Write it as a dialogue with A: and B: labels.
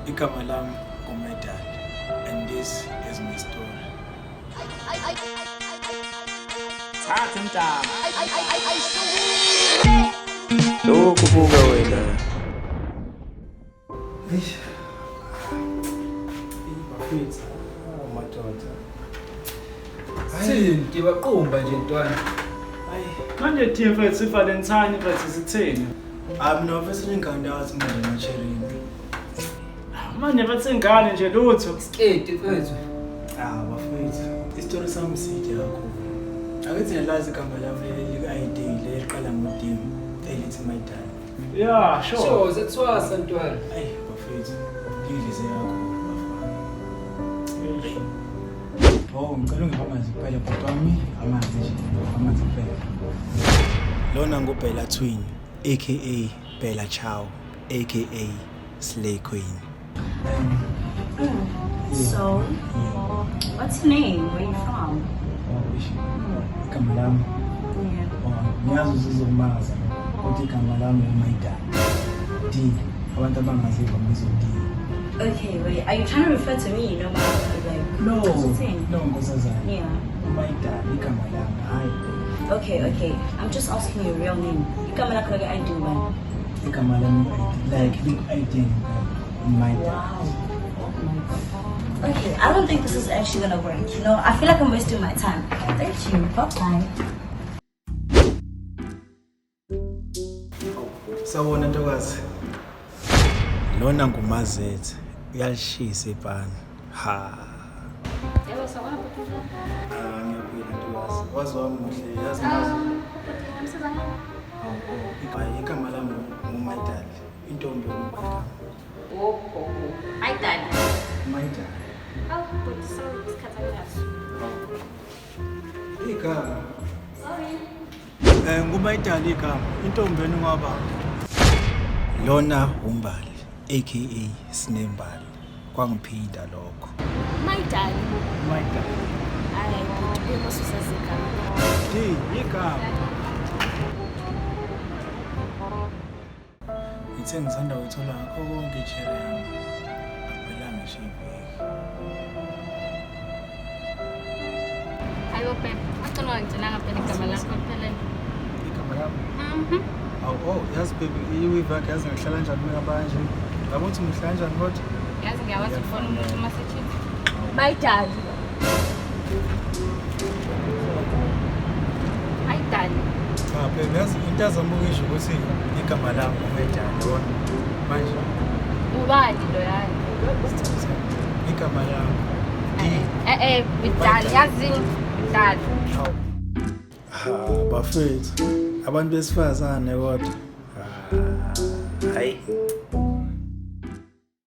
A: Igama lami nguMedal, and this is my story.
B: Lokhu buka wena.
A: Bafethu, madoda.
C: Ngibaqumba nje ntwana.
A: Hayi,
C: Manje thina mfethu sivalentine mfethu sitheni?
A: mina bafethu ngingandazi manje macherini.
C: Manje mfethu ingane nje lutho.
D: Skits mfethu.
A: Bafethu, isitori sami side kakhulu. Akithi nalazi igama lami leli-ID leqala ngo-D elithi Medal.
C: Yeah, sure.
D: Sure, sekuthwasa ntwana.
A: Hayi, bafethu, ngidlize kakhulu. Ngicela ungihambaze kuphela bhuti wami, amanzi nje, amanzi kuphela. Lona nguBella Twin, aka Bella Chow, aka Slay Queen.
E: So, what's your name? Where you from?
A: Igama lami,
E: Yeah.
A: ngiyazi uzizokumaza ukuthi igama lami nguMedal. D, abantu abangaziva ngizo-D.
E: Okay, wait. Are you trying to refer to me? No, like
A: No,
E: what's your thing?
A: no, nkosazana.
E: Yeah.
A: Medal, igama lami, hayi.
E: Okay. I'm just asking your real name. You come like I do, man.
A: Igama lami, like, look, ID, Medal.
E: Wow. Oh my God. Okay, I don't think this is actually gonna work. You know, I feel like I'm wasting my time. Thank you. Bye.
A: Sawubona ntokazi. Lona nguMazethe, uyalishisa ibhani.
F: Yebo sawona bhuti.
A: Ngiyaphila ntokazi. Wazi wami muhle, yazi igama lami nguMedal. Intombi yomfana.
F: Hi Daddy.
A: Medal.
F: Oh, bhuti sorry isikhathi anginaso.
A: Igama.
F: Sorry.
A: nguMedal igama. Intombi yenu ngaba. Lona uMbali, aka Sinembali. Kwangiphinda lokho.
F: My daddy.
A: Medal.
F: Hayi bhuti uyamasusa zigama.
A: Igama. Ngithe ngisanda kuthola ngakho konke ichere yami. Akuphelanga nje iveki.
F: Hayibo babe, ngicela ngigcina ngempela igama lakho kuphelele.
A: Igama lami? Yazi baby, i-week yazi ngihlala njani mina manje. Ngabo uthi ngihlala kanjani kodwa?
F: Yazi ngiyawazi ukufona umuntu uma sechitha. My daddy. Hi daddy.
A: Baby, yazi into azama ukisho ukuthi igama lami nguMedal yona. Manje
F: Ubani lo yani?
A: igama lami.
F: Daddy yazi daddy.
A: Bafethu, abantu besifazane kodwa. Hayi.